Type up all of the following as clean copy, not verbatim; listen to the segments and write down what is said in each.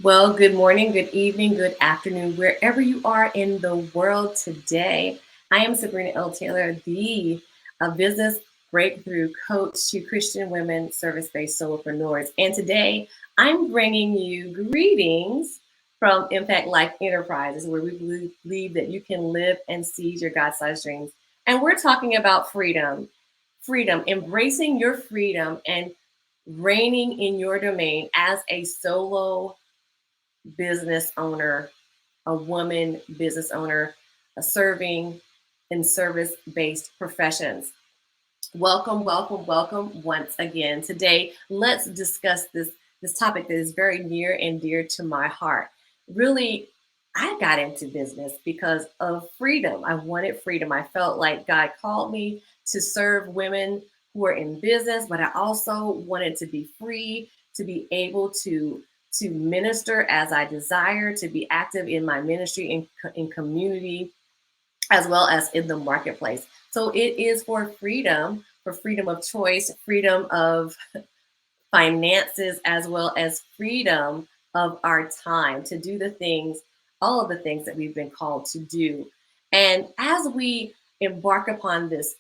Well, good morning, good evening, good afternoon, wherever you are in the world today. I am Sabrina L. Taylor, the business breakthrough coach to Christian women service-based solopreneurs. And today I'm bringing you greetings from Impact Life Enterprises, where we believe that you can live and seize your God-sized dreams. And we're talking about freedom, embracing your freedom and reigning in your domain as a solo business owner, a woman business owner, serving in service based professions. Welcome, welcome, welcome once again. Today, let's discuss this topic that is very near and dear to my heart. Really, I got into business because of freedom. I wanted freedom. I felt like God called me to serve women who are in business, but I also wanted to be free, to be able to minister as I desire, to be active in my ministry in community as well as in the marketplace. So it is for freedom of choice, freedom of finances, as well as freedom of our time to do the things, all of the things that we've been called to do. And as we embark upon this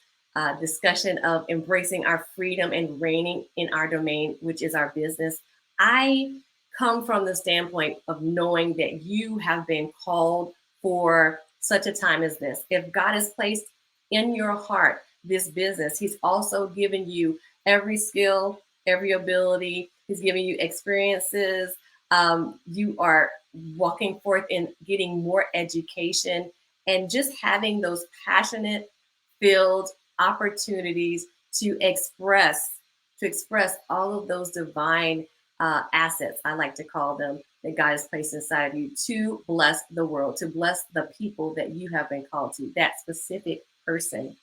discussion of embracing our freedom and reigning in our domain, which is our business, I come from the standpoint of knowing that you have been called for such a time as this. If God has placed in your heart this business, He's also given you every skill, every ability. He's giving you experiences. You are walking forth in getting more education and just having those passionate, filled opportunities to express all of those divine assets, I like to call them, that God has placed inside of you to bless the world, to bless the people that you have been called to, that specific person,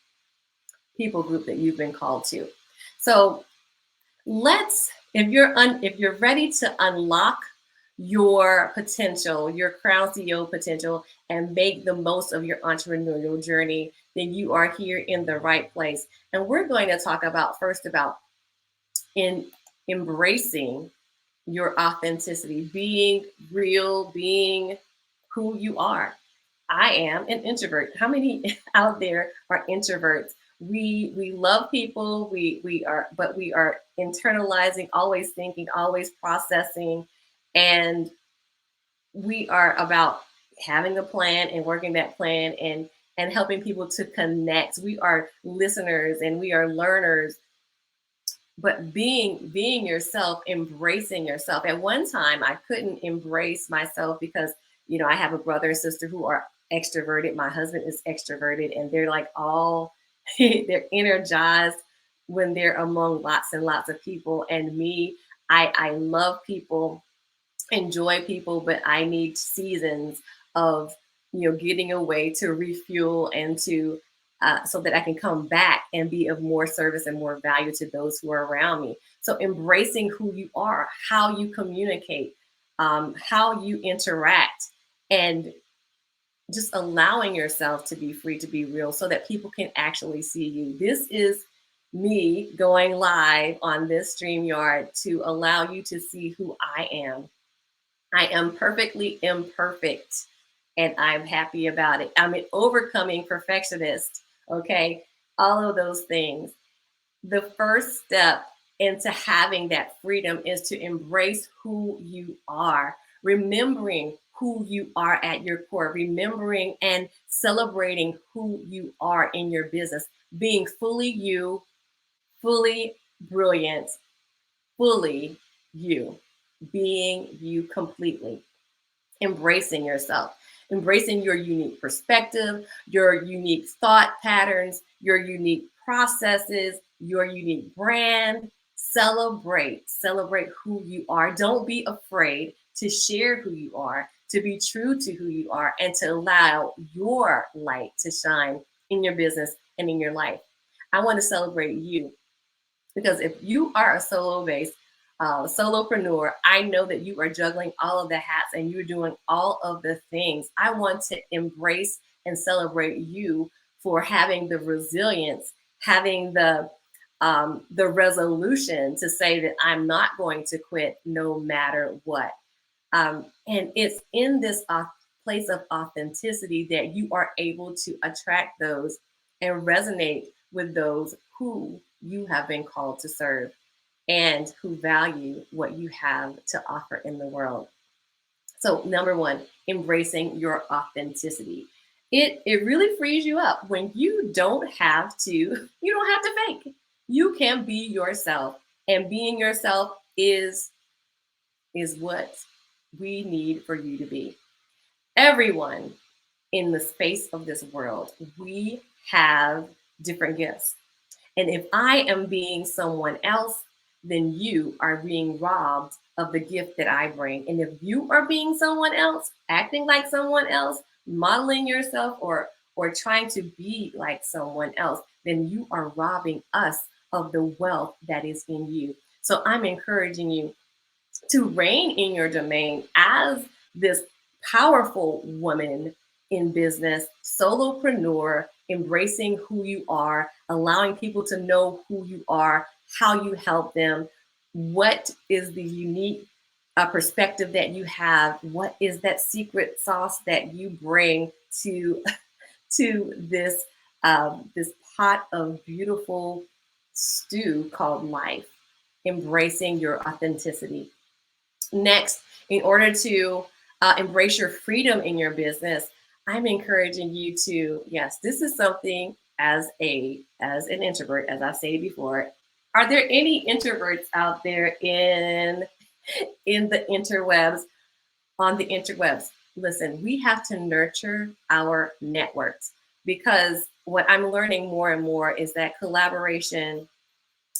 people group that you've been called to. So if you're ready to unlock your potential, your Crown CEO potential, and make the most of your entrepreneurial journey, then you are here in the right place. And we're going to talk about first about in embracing your authenticity, being real, being who you are. I am an introvert. How many out there are introverts? We love people. We are internalizing, always thinking, always processing, and we are about having a plan and working that plan and helping people to connect. We are listeners and we are learners, but being yourself, embracing yourself. At one time I couldn't embrace myself because I have a brother and sister who are extroverted. My husband is extroverted, and they're like all they're energized when they're among lots and lots of people. And me, I love people, enjoy people, but I need seasons of getting away to refuel and to so that I can come back and be of more service and more value to those who are around me. So embracing who you are, how you communicate, how you interact, and just allowing yourself to be free, to be real, so that people can actually see you. This is me going live on this StreamYard to allow you to see who I am. I am perfectly imperfect, and I'm happy about it. I'm an overcoming perfectionist. Okay. All of those things. The first step into having that freedom is to embrace who you are, remembering who you are at your core, remembering and celebrating who you are in your business, being fully you, fully brilliant, fully you, being you completely, embracing yourself, embracing your unique perspective, your unique thought patterns, your unique processes, your unique brand. Celebrate who you are. Don't be afraid to share who you are, to be true to who you are, and to allow your light to shine in your business and in your life. I want to celebrate you because if you are a solopreneur, I know that you are juggling all of the hats and you're doing all of the things. I want to embrace and celebrate you for having the resilience, having the resolution to say that I'm not going to quit no matter what. And it's in this place of authenticity that you are able to attract those and resonate with those who you have been called to serve and who value what you have to offer in the world. So, number one, embracing your authenticity. It really frees you up when you don't have to, you don't have to fake. You can be yourself. And being yourself is what we need for you to be. Everyone in the space of this world, we have different gifts. And if I am being someone else, then you are being robbed of the gift that I bring. And if you are being someone else, acting like someone else, modeling yourself or trying to be like someone else, then you are robbing us of the wealth that is in you. So I'm encouraging you to reign in your domain as this powerful woman in business, solopreneur, embracing who you are, allowing people to know who you are, how you help them, what is the unique perspective that you have, what is that secret sauce that you bring to to this pot of beautiful stew called life, embracing your authenticity. Next, in order to embrace your freedom in your business, I'm encouraging you to, yes, this is something as an introvert, as I've stated before. Are there any introverts out there in the interwebs, on the interwebs? Listen, we have to nurture our networks because what I'm learning more and more is that collaboration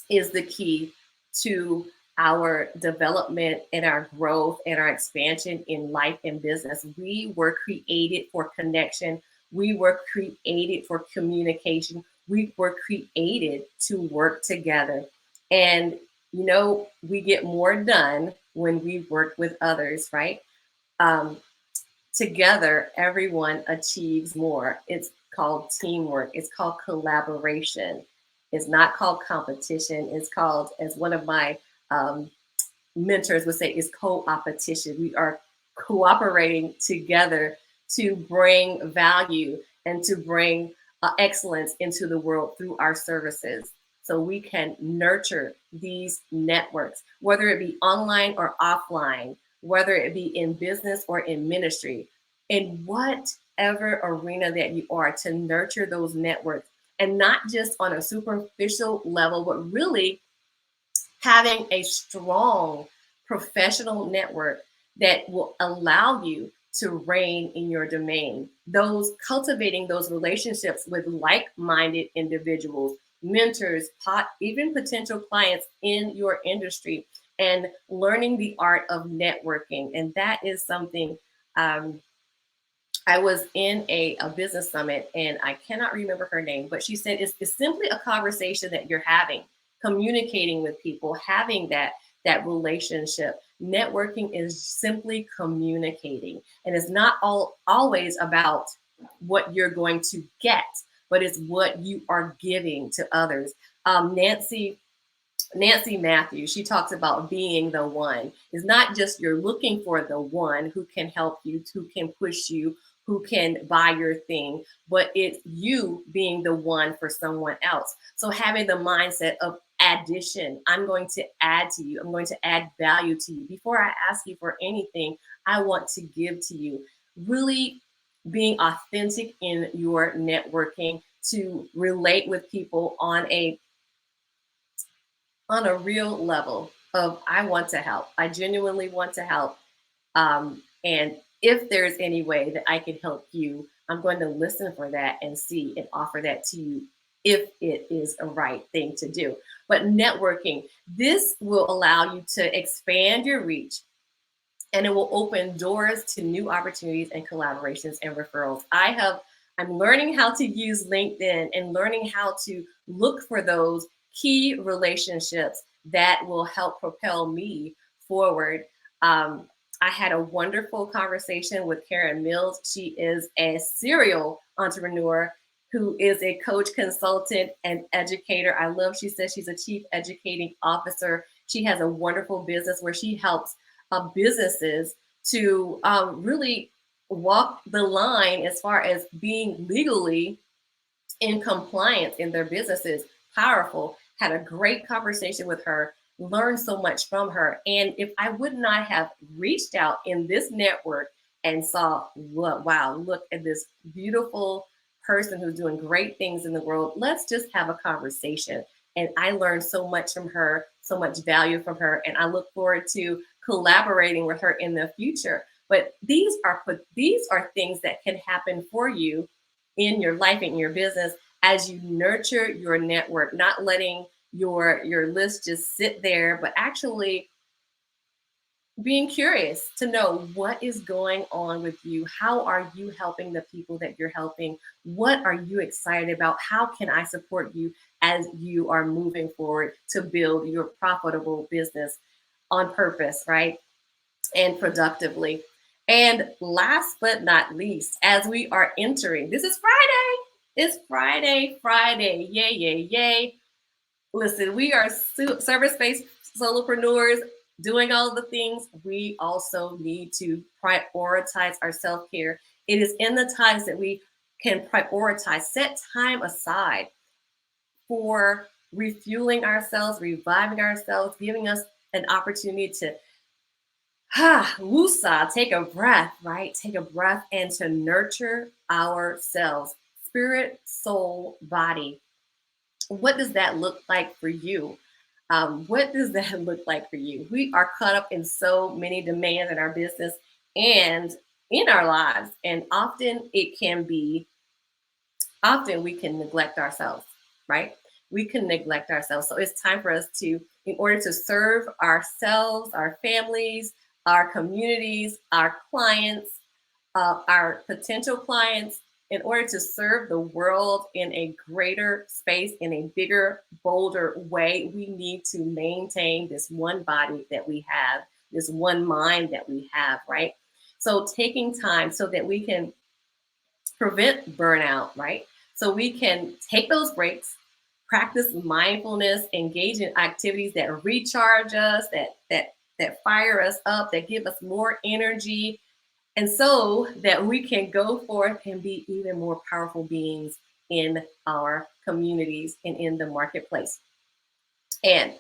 is the key to our development and our growth and our expansion in life and business. We were created for connection. We were created for communication. We were created to work together. And, we get more done when we work with others, right? Um, Together, everyone achieves more. It's called teamwork. It's called collaboration. It's not called competition. It's called, as one of my um, mentors would say, is co-opetition. We are cooperating together to bring value and to bring excellence into the world through our services. So we can nurture these networks, whether it be online or offline, whether it be in business or in ministry, in whatever arena that you are, to nurture those networks and not just on a superficial level, but really having a strong professional network that will allow you to reign in your domain. Those cultivating those relationships with like-minded individuals, mentors, even potential clients in your industry, and learning the art of networking. And that is something I was in a business summit and I cannot remember her name, but she said it's simply a conversation that you're having, communicating with people, having that relationship. Networking is simply communicating. And it's not always about what you're going to get, but it's what you are giving to others. Nancy Matthews, she talks about being the one. It's not just you're looking for the one who can help you, who can push you, who can buy your thing, but it's you being the one for someone else. So having the mindset of addition, I'm going to add to you, I'm going to add value to you. Before I ask you for anything, I want to give to you. Really being authentic in your networking to relate with people on a real level of I want to help. I genuinely want to help. And if there's any way that I can help you, I'm going to listen for that and see and offer that to you if it is a right thing to do. But networking, this will allow you to expand your reach and it will open doors to new opportunities and collaborations and referrals. I'm learning how to use LinkedIn and learning how to look for those key relationships that will help propel me forward. I had a wonderful conversation with Karen Mills. She is a serial entrepreneur who is a coach, consultant, and educator. I love, she says she's a chief educating officer. She has a wonderful business where she helps businesses to really walk the line as far as being legally in compliance in their businesses. Powerful. Had a great conversation with her, learned so much from her. And if I would not have reached out in this network and saw, wow, look at this beautiful person who's doing great things in the world, let's just have a conversation. And I learned so much from her, so much value from her. And I look forward to collaborating with her in the future. But these are things that can happen for you in your life and your business as you nurture your network, not letting your list just sit there, but actually being curious to know what is going on with you. How are you helping the people that you're helping? What are you excited about? How can I support you as you are moving forward to build your profitable business on purpose, right? And productively. And last but not least, as we are entering, this is Friday. It's Friday, Friday. Yay, yay, yay. Listen, we are service based solopreneurs doing all the things. We also need to prioritize our self care. It is in the times that we can prioritize, set time aside for refueling ourselves, reviving ourselves, giving us an opportunity to woosah, take a breath, right? Take a breath and to nurture ourselves, spirit, soul, body. What does that look like for you? What does that look like for you? We are caught up in so many demands in our business and in our lives, and often we can neglect ourselves, right? We can neglect ourselves. So it's time for us to, in order to serve ourselves, our families, our communities, our clients, our potential clients, in order to serve the world in a greater space, in a bigger, bolder way, we need to maintain this one body that we have, this one mind that we have, right? So taking time so that we can prevent burnout, right? So we can take those breaks, practice mindfulness, engage in activities that recharge us, that fire us up, that give us more energy, and so that we can go forth and be even more powerful beings in our communities and in the marketplace. And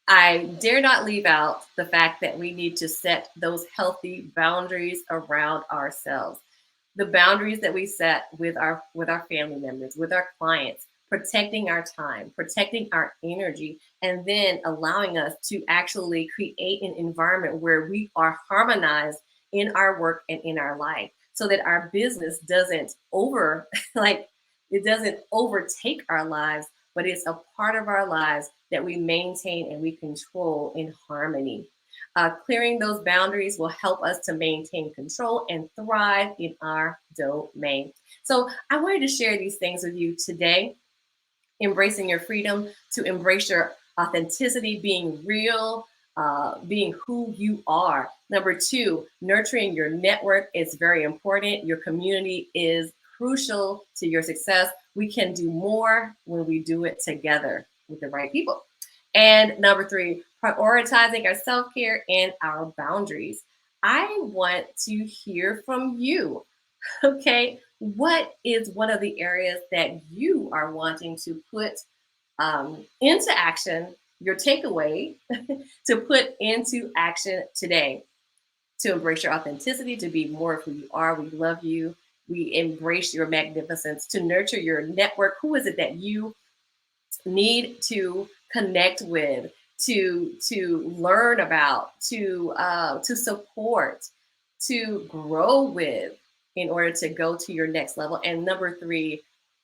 I dare not leave out the fact that we need to set those healthy boundaries around ourselves. The boundaries that we set with our family members, with our clients, protecting our time, protecting our energy, and then allowing us to actually create an environment where we are harmonized in our work and in our life so that our business doesn't like it doesn't overtake our lives, but it's a part of our lives that we maintain and we control in harmony. Clearing those boundaries will help us to maintain control and thrive in our domain. So, I wanted to share these things with you today. Embracing your freedom, to embrace your authenticity, being real, being who you are. Number two, nurturing your network is very important. Your community is crucial to your success. We can do more when we do it together with the right people. And number three, prioritizing our self care and our boundaries. I want to hear from you. Okay, what is one of the areas that you are wanting to put into action, your takeaway to put into action today to embrace your authenticity, to be more of who you are? We love you. We embrace your magnificence, to nurture your network. Who is it that you need to connect with, to learn about, to support, to grow with in order to go to your next level? And number three,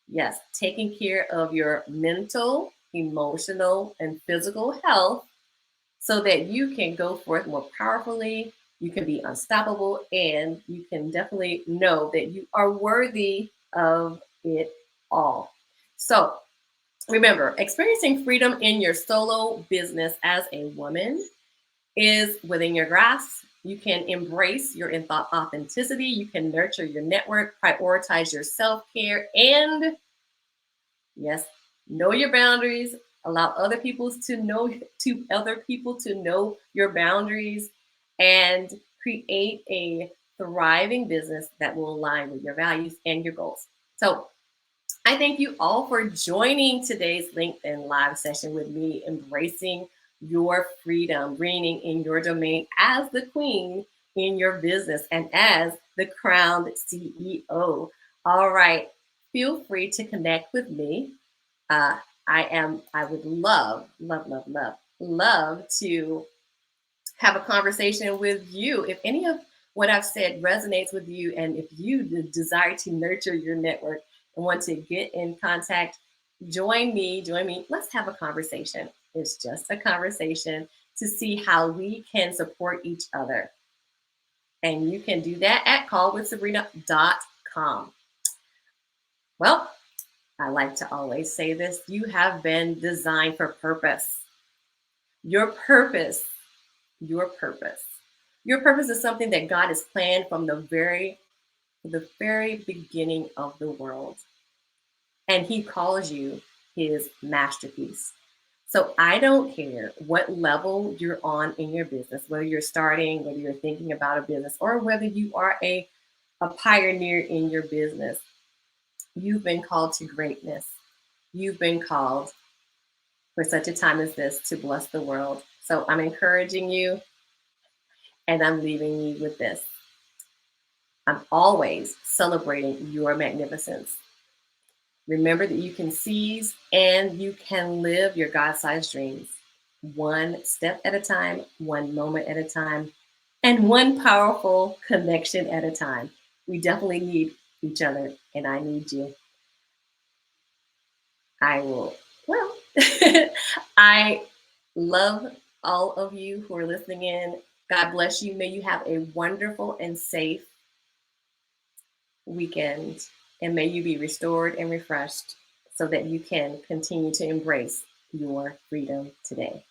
yes, taking care of your mental, emotional, and physical health so that you can go forth more powerfully, you can be unstoppable, and you can definitely know that you are worthy of it all. So remember, experiencing freedom in your solo business as a woman is within your grasp. You can embrace your authenticity. You can nurture your network, prioritize your self care, and yes, know your boundaries. Allow other people to know your boundaries, and create a thriving business that will align with your values and your goals. So I thank you all for joining today's LinkedIn live session with me, embracing your freedom, reigning in your domain as the queen in your business and as the crowned CEO. All right, feel free to connect with me. Uh, I would love to have a conversation with you. If any of what I've said resonates with you, and if you desire to nurture your network and want to get in contact, join me. Let's have a conversation. It's just a conversation to see how we can support each other. And you can do that at callwithsabrina.com. Well, I like to always say this: you have been designed for purpose. Your purpose, your purpose. Your purpose is something that God has planned from the very beginning of the world. And he calls you his masterpiece. So I don't care what level you're on in your business, whether you're starting, whether you're thinking about a business, or whether you are a pioneer in your business. You've been called to greatness. You've been called for such a time as this to bless the world. So I'm encouraging you, and I'm leaving you with this. I'm always celebrating your magnificence. Remember that you can seize and you can live your God-sized dreams, one step at a time, one moment at a time, and one powerful connection at a time. We definitely need each other, and I need you. I will, well, I love all of you who are listening in. God bless you. May you have a wonderful and safe weekend, and may you be restored and refreshed so that you can continue to embrace your freedom today.